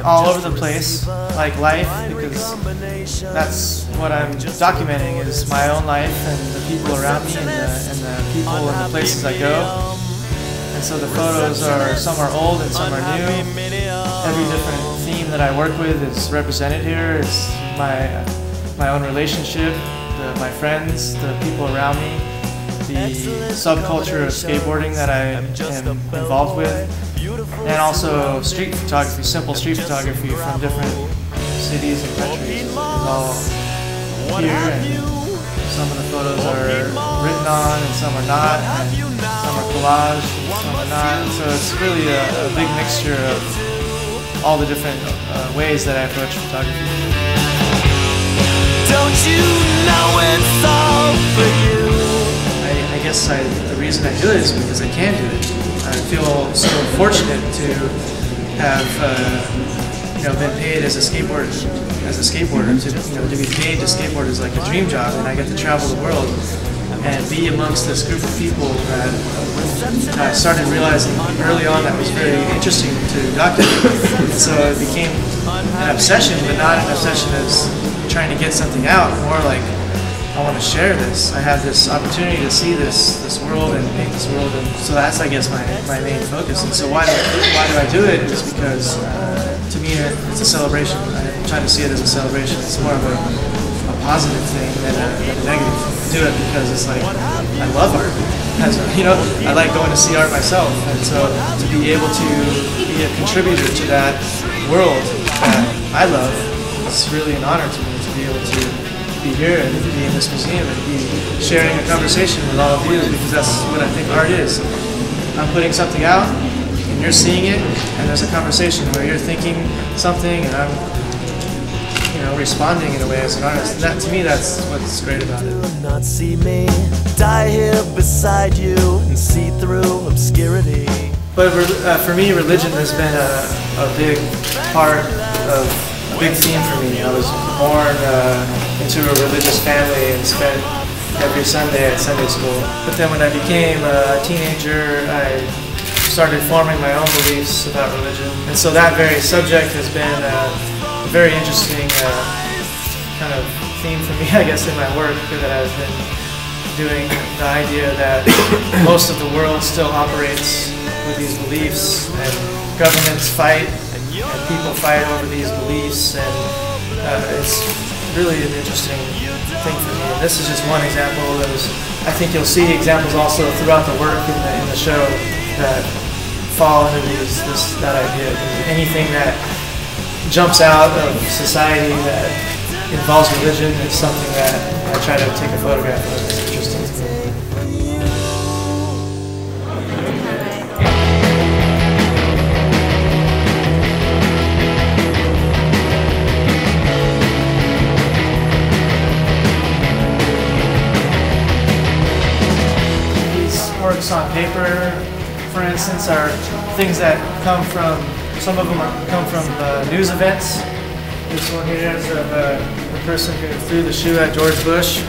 all over the place, like life, because that's what I'm documenting, is my own life and the people around me and the people and the places I go. And so the photos are, some are old and some are new. Every different theme that I work with is represented here. It's my own relationship, my friends, the people around me, the subculture of skateboarding that I am involved with, and also street photography, simple street photography from different cities and countries. It's all here, and some of the photos are written on and some are not, and some are collage and some are not. And so it's really a big mixture of all the different ways that I approach photography. Don't you know it's all for you? I guess the reason I do it is because I can do it. I feel so fortunate to have been paid as a skateboarder. To be paid to skateboard is like a dream job, and I get to travel the world and be amongst this group of people that I started realizing early on that was very interesting to document. So it became an obsession, but not an obsession as trying to get something out, more like I want to share this. I have this opportunity to see this world and paint this world, and so that's, I guess, my main focus. And so why do I do it? Is because to me it's a celebration. I try to see it as a celebration. It's more of a positive thing than a negative thing. I do it because it's like I love art. I like going to see art myself, and so to be able to be a contributor to that world that I love, it's really an honor to me to be able to be here and be in this museum and be sharing a conversation with all of you, because that's what I think art is. I'm putting something out and you're seeing it, and there's a conversation where you're thinking something and I'm responding in a way as an artist. And that, to me, that's what's great about it. Not see me die here beside you and see through obscurity. But for me, religion has been a big part of a big theme for me. I was born into a religious family and spent every Sunday at Sunday school. But then when I became a teenager, I started forming my own beliefs about religion. And so that very subject has been a very interesting kind of theme for me, I guess, in my work that I've been doing. The idea that most of the world still operates with these beliefs, and governments fight and people fight over these beliefs, and it's really an interesting thing for me. And this is just one example. I think you'll see examples also throughout the work in the show that fall into that idea. Anything that jumps out of society that involves religion is something that I try to take a photograph of. It's interesting to me. Works on paper, for instance, are things that come from, some of them come from news events. This one here is of the person who threw the shoe at George Bush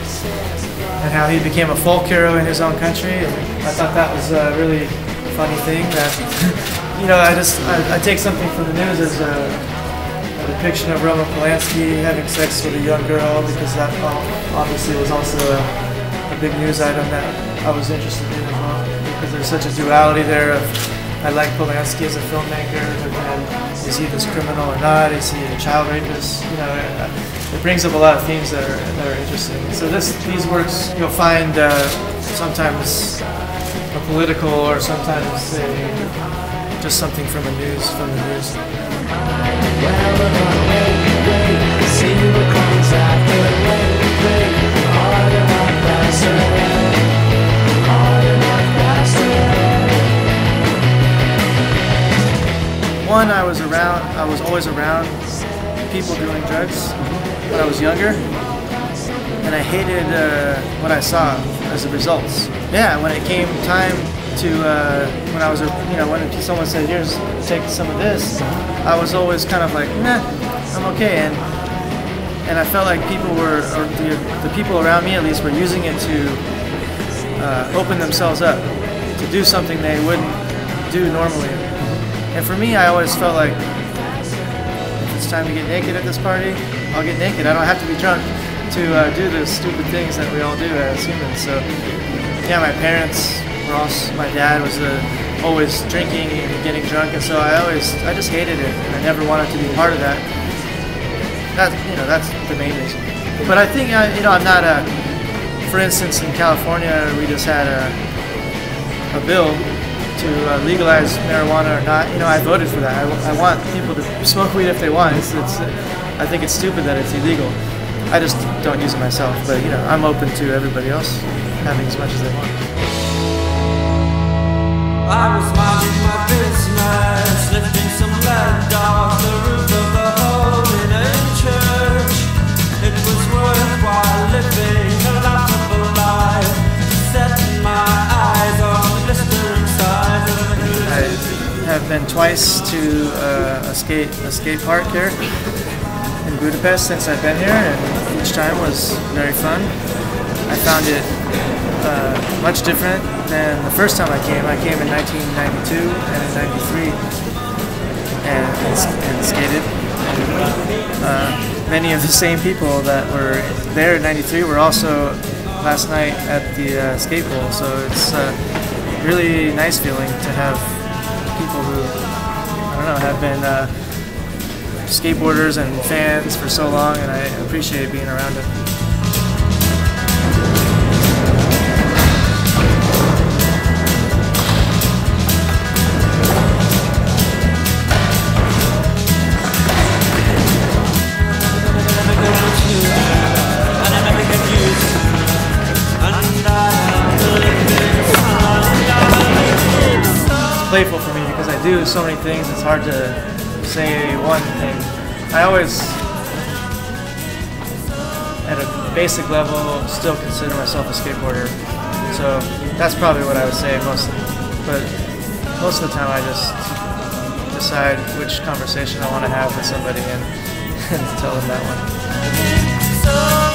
and how he became a folk hero in his own country. And I thought that was a really funny thing that, I take something from the news as a depiction of Roman Polanski having sex with a young girl, because that obviously was also a big news item that I was interested in as well, because there's such a duality there of, I like Polanski as a filmmaker, but then is he this criminal or not? Is he a child rapist? It brings up a lot of themes that are interesting. So these works you'll find sometimes a political, or sometimes just something from the news. One, I was always around people doing drugs when I was younger, and I hated what I saw as a result. Yeah, when it came time to, when I was, when someone said, "Here's, take some of this," I was always kind of like, "Nah, I'm okay," and I felt like people were, or the people around me at least, were using it to open themselves up, to do something they wouldn't do normally. And for me, I always felt like it's time to get naked at this party, I'll get naked. I don't have to be drunk to do the stupid things that we all do as humans. So yeah, my parents were also, my dad was always drinking and getting drunk, and so I just hated it, and I never wanted to be part of that. That's the main reason. But I think I'm not for instance, in California, we just had a bill to legalize marijuana or not. I voted for that. I want people to smoke weed if they want. I think it's stupid that it's illegal. I just don't use it myself, but I'm open to everybody else having as much as they want. I was minding my business, lifting some lead off the roof of the Holy Church. It was worthwhile living a laughable life, setting my eyes on the blistering sides of the hill. I have been twice to a skate park here in Budapest since I've been here, and each time was very fun. I found it much different than the first time I came. I came in 1992 and in 93 and skated. Many of the same people that were there in 93 were also last night at the skate bowl, so it's a really nice feeling to have people who, have been skateboarders and fans for so long, and I appreciate being around it. Playful for me because I do so many things, it's hard to say one thing. I always, at a basic level, still consider myself a skateboarder. So that's probably what I would say mostly. But most of the time I just decide which conversation I want to have with somebody and tell them that one.